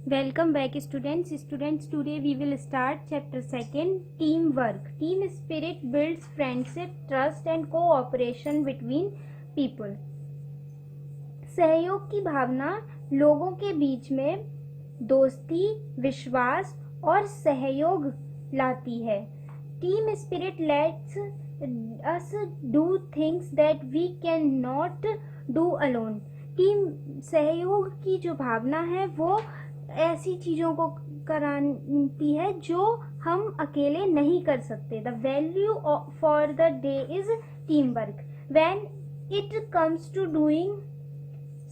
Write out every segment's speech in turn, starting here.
Welcome back students. Today we will start chapter 2, teamwork. Team spirit builds friendship, trust and cooperation between people. सहयोग की भावना लोगों के बीच में दोस्ती, विश्वास और सहयोग लाती है. Team spirit lets us do things that we cannot do alone. Team सहयोग की जो भावना है वो ऐसी चीज़ों को कराती है जो हम अकेले नहीं कर सकते. The value for the day is team work. When it comes to doing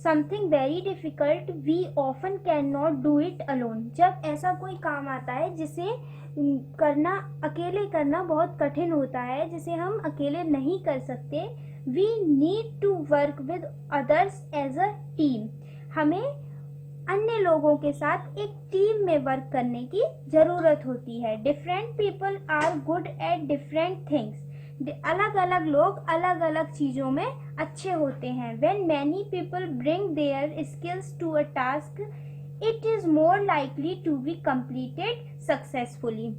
something very difficult we often can not do it alone. जब ऐसा कोई काम आता है जिसे अकेले करना बहुत कठिन होता है, जिसे हम अकेले नहीं कर सकते, we need to work with others as a team. हमें अन्य लोगों के साथ एक टीम में वर्क करने की जरूरत होती है. Different people are good at different things. अलग अलग लोग अलग अलग चीजों में अच्छे होते हैं. When many people bring their skills to a task it is more likely to be completed successfully.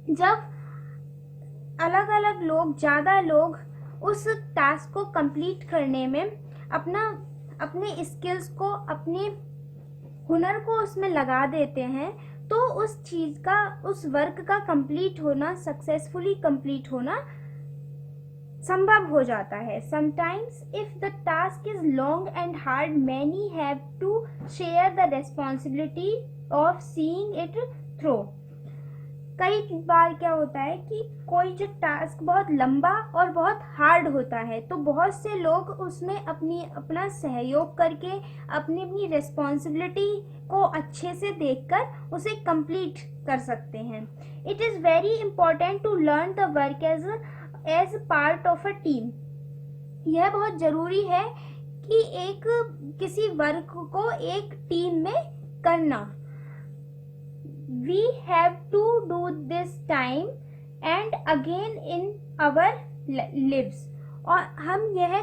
जब अलग अलग लोग, ज्यादा लोग उस टास्क को कंप्लीट करने में अपने स्किल्स को, अपने हुनर को उसमें लगा देते हैं, तो उस चीज का, उस वर्क का कंप्लीट होना, सक्सेसफुली कंप्लीट होना संभव हो जाता है. Sometimes if the task is long and hard many have to share the responsibility of seeing it through. कई बार क्या होता है कि कोई जो टास्क बहुत लंबा और बहुत हार्ड होता है तो बहुत से लोग उसमें अपना सहयोग करके अपनी रिस्पॉन्सिबिलिटी को अच्छे से देखकर उसे कंप्लीट कर सकते हैं. It is very important to learn the work as part of a team. यह बहुत ज़रूरी है कि किसी वर्क को एक टीम में करना. We have to do this time and again in our lives. और हम यह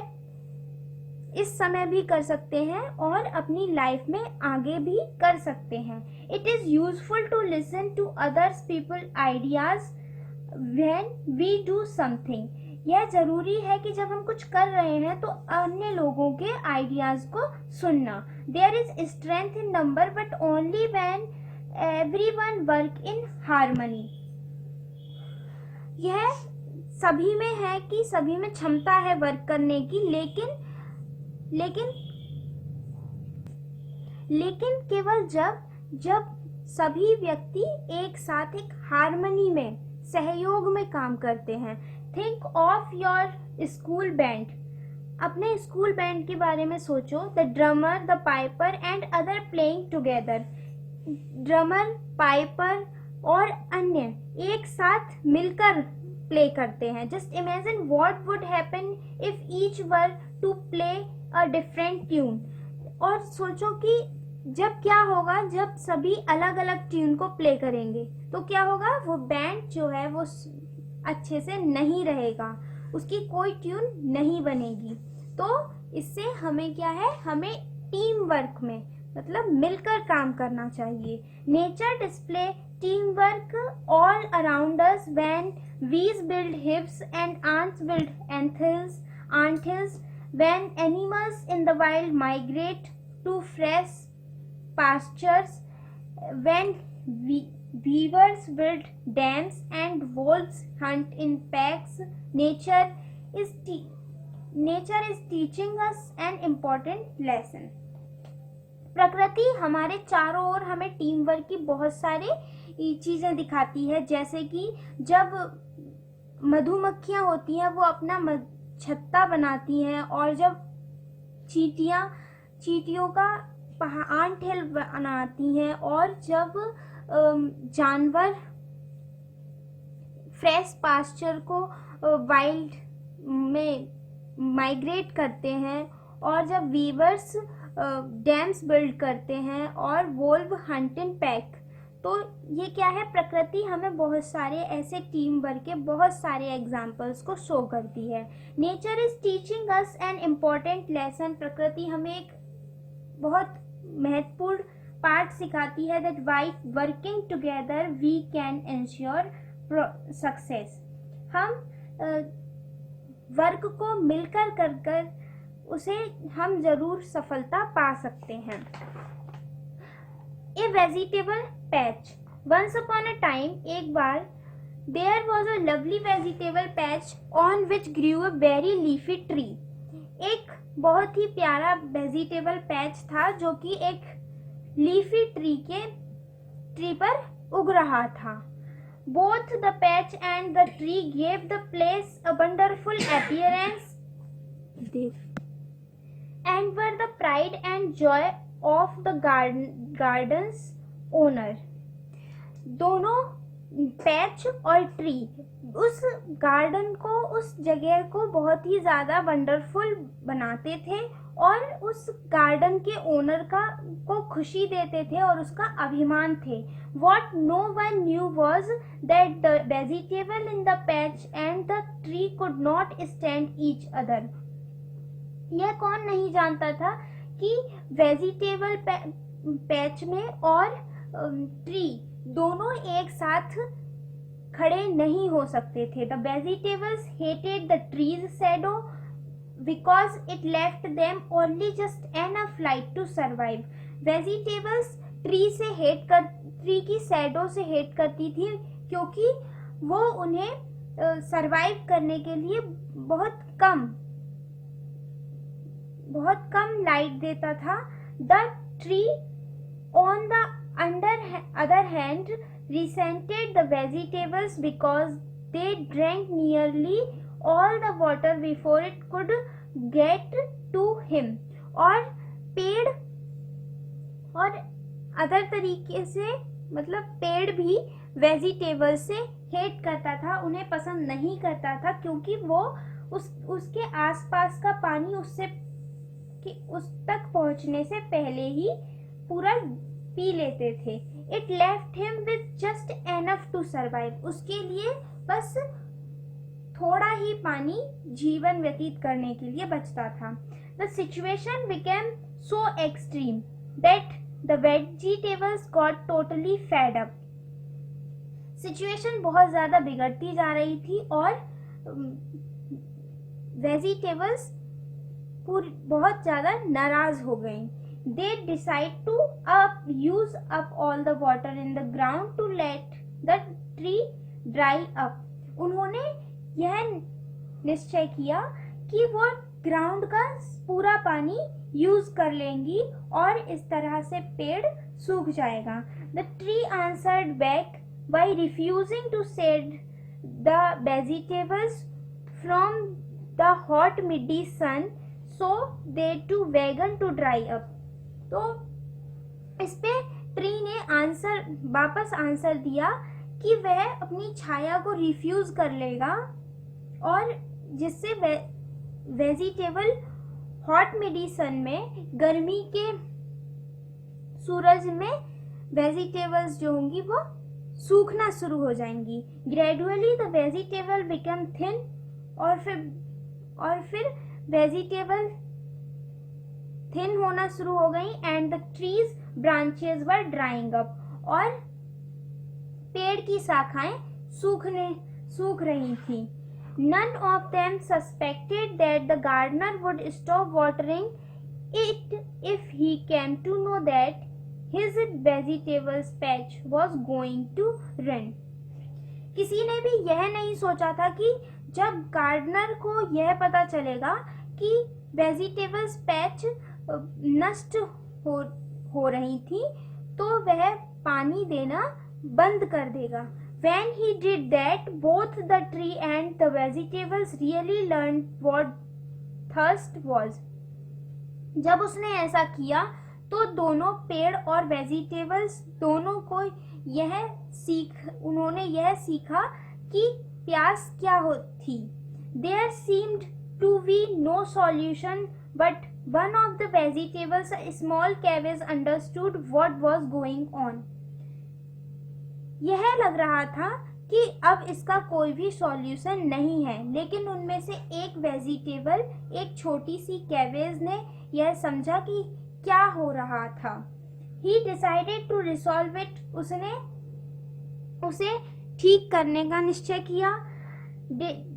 इस समय भी कर सकते हैं और अपनी लाइफ में आगे भी कर सकते हैं. It is useful to listen to others people ideas when we do something. यह जरूरी है कि जब हम कुछ कर रहे हैं तो अन्य लोगों के आइडियाज को सुनना. There is strength in number but only when everyone work in harmony. यह सभी में है कि सभी में क्षमता है वर्क करने की, लेकिन केवल जब सभी व्यक्ति एक साथ एक हार्मनी में, सहयोग में काम करते हैं. Think of your school band. अपने स्कूल बैंड के बारे में सोचो. The drummer, the piper and other playing together. Drummer, piper और अन्य एक साथ मिलकर प्ले करते हैं. Just imagine what would happen if each were to play a different tune. और सोचो कि जब क्या होगा जब सभी अलग अलग ट्यून को प्ले करेंगे तो क्या होगा, वो बैंड जो है वो अच्छे से नहीं रहेगा, उसकी कोई ट्यून नहीं बनेगी. तो इससे हमें क्या है, हमें टीम वर्क में मतलब मिलकर काम करना चाहिए. Nature display team work all around us. When bees build hives and ants build anthills. When animals in the wild migrate to fresh pastures. When beavers build dams and wolves hunt in packs. Nature is teaching us an important lesson. प्रकृति हमारे चारों ओर हमें team work की बहुत सारी चीजें दिखाती है. जैसे कि जब मधुमक्खियां होती हैं वो अपना छत्ता बनाती हैं, और जब चींटियों का आंठेल बनाती हैं, और जब जानवर फ्रेश पास्चर को वाइल्ड में माइग्रेट करते हैं, और जब वीवर्स डैम्स बिल्ड करते हैं, और वोल्व हंट इन पैक. तो ये क्या है, प्रकृति हमें बहुत सारे ऐसे टीम वर्क के बहुत सारे एग्जाम्पल्स को शो करती है. Nature is teaching us an important lesson. प्रकृति हमें एक बहुत महत्वपूर्ण पाठ सिखाती है that by working together we can ensure success. हम वर्क को मिलकर कर उसे हम जरूर सफलता पा सकते हैं. A vegetable patch. Once upon a time, एक बार there was a lovely vegetable patch on which grew a very leafy tree. एक बहुत ही प्यारा वेजिटेबल पैच था जो कि एक लीफी ट्री पर उग रहा था. Both the patch and the tree gave the place a wonderful appearance and were the pride and joy of the garden's owner. दोनों पैच और ट्री उस गार्डन को, उस जगह को बहुत ही ज़्यादा वंडरफुल बनाते थे और उस गार्डन के ओनर को खुशी देते थे और उसका अभिमान थे. What no one knew was that the vegetable in the patch and the tree could not stand each other. यह कौन नहीं जानता था कि वेजिटेबल पैच में और ट्री दोनों एक साथ खड़े नहीं हो सकते थे. The vegetables hated the tree's shadow because it left them only just enough light to survive. Vegetables tree की शैडो से हेट करती थी क्योंकि वो उन्हें सरवाइव करने के लिए बहुत कम लाइट देता था. The tree on the other hand resented the vegetables because they drank nearly all the water before it could get to him. और पेड़ और अदर तरीके से मतलब पेड़ भी वेजिटेबल से हेट करता था, उन्हें पसंद नहीं करता था क्योंकि वो उसके आसपास का पानी उस तक पहुंचने से पहले ही पूरा पी लेते थे. It left him with just enough to survive. उसके लिए बस थोड़ा ही पानी जीवन व्यतीत करने के लिए बचता था. The situation became so extreme that the vegetables got totally fed up. Situation बहुत ज़्यादा बिगड़ती जा रही थी और वेजिटेबल्स बहुत ज़्यादा नाराज हो गई. They decide to use up all the water in the ground to let the tree dry up. उन्होंने यह निश्चय किया कि वो ग्राउंड का पूरा पानी यूज कर लेंगी और इस तरह से पेड़ सूख जाएगा. The tree answered back by refusing to shed the vegetables from the hot midday sun, so they too began to dry up. तो इस पे ट्री ने वापस आंसर दिया कि वह अपनी छाया को रिफ्यूज कर लेगा और जिससे वेजिटेबल हॉट मिडी सन में, गर्मी के सूरज में वेजिटेबल्स जो होंगी वो सूखना शुरू हो जाएंगी. Gradually the vegetable become thin और फिर वेजिटेबल थिन होना शुरू हो गई. And the trees branches were drawing up और पेड़ की शाखाएं सूख रही थी. None of them suspected that the gardener would stop watering it if he came to know that his vegetables patch was going to ruin. किसी ने भी यह नहीं सोचा था कि जब गार्डनर को यह पता चलेगा कि वेजिटेबल्स पैच नष्ट हो रही थी तो वह पानी देना बंद कर देगा. When he did that, both the tree and the vegetables really learned what thirst was. जब उसने ऐसा किया तो दोनों पेड़ और वेजिटेबल्स दोनों को उन्होंने यह सीखा कि प्यास क्या थी. There seemed to be no solution, but one of the vegetables, a small cabbage, understood what was going on. यह लग रहा था कि अब इसका कोई भी सॉल्यूशन नहीं है, लेकिन उनमें से एक वेजिटेबल, एक छोटी सी कैबेज ने यह समझा कि क्या हो रहा था. He decided to resolve it. उसने उसे ठीक करने का निश्चय किया.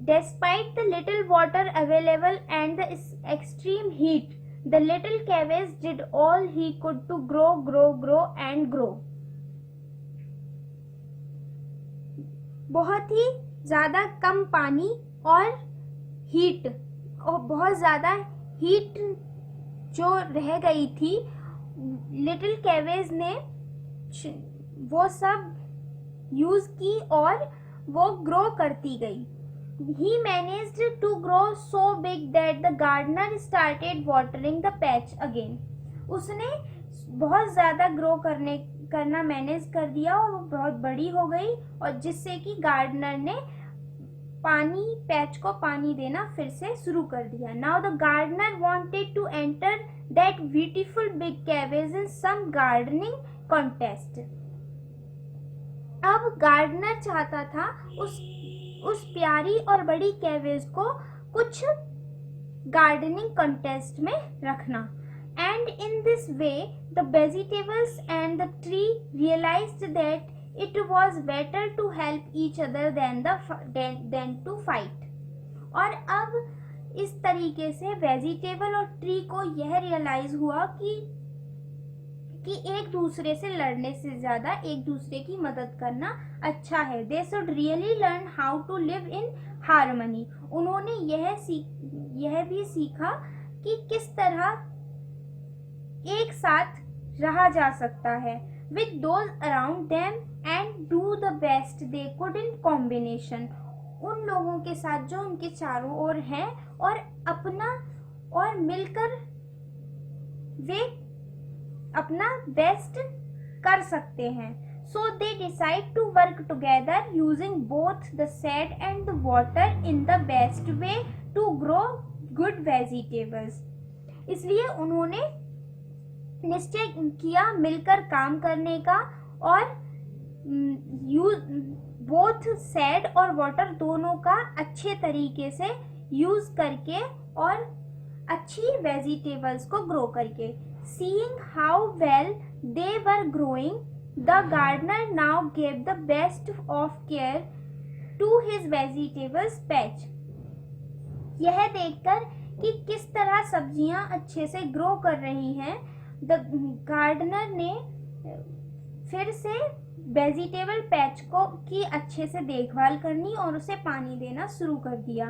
Despite the little water available and the extreme heat, the little cabbage did all he could to grow and grow. बहुत ही ज़्यादा कम पानी और हीट और बहुत ज़्यादा हीट जो रह गई थी, लिटिल कैवेज ने वो सब यूज़ की और वो ग्रो करती गई. He managed to grow so big that the gardener started watering the patch again. उसने बहुत ज़्यादा ग्रो करना मैनेज कर दिया और वो बहुत बड़ी हो गई, और जिससे कि गार्डनर ने पैच को पानी देना फिर से शुरू कर दिया. Now the gardener wanted to enter that beautiful big cabbage in some gardening contest. अब गार्डनर चाहता था उस प्यारी और बड़ी कैवेज को कुछ गार्डनिंग कंटेस्ट में रखना. And in this way the vegetables and the tree realized that it was better to help each other than to fight. और अब इस तरीके से वेजिटेबल और ट्री को यह रियलाइज हुआ कि एक दूसरे से लड़ने से ज्यादा एक दूसरे की मदद करना अच्छा है. They should really learn how to live in harmony. उन्होंने यह भी सीखा कि किस तरह एक साथ रहा जा सकता है. With those around them and do the best they could in combination. उन लोगों के साथ जो उनके चारों ओर हैं और मिलकर वे अपना बेस्ट कर सकते हैं. So they decide to work together using both the shade and the water in the best way to grow good vegetables. इसलिए उन्होंने निश्चय किया मिलकर काम करने का और बोथ शैड और वाटर दोनों का अच्छे तरीके से यूज करके और अच्छी वेजिटेबल्स को ग्रो करके. Seeing how well they were growing, the gardener now gave the best of care to his vegetables patch. यह देखकर कि किस तरह सब्जियां अच्छे से ग्रो कर रही हैं, द गार्डनर ने फिर से वेजिटेबल पैच की अच्छे से देखभाल करनी और उसे पानी देना शुरू कर दिया.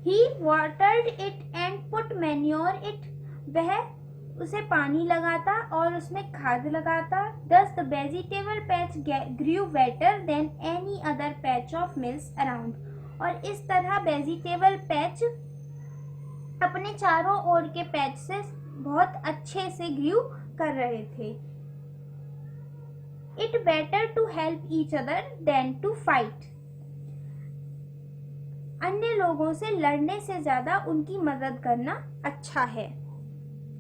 He watered it and put manure it. वह उसे पानी लगाता और उसमें खाद लगाता. Thus the vegetable patch grew better than any other patch of mills around. और इस तरह वेजिटेबल पैच अपने चारों ओर के पैच से बहुत अच्छे से ग्रू कर रहे थे. It better to help each other than to fight. अन्य लोगों से लड़ने से ज्यादा उनकी मदद करना अच्छा है.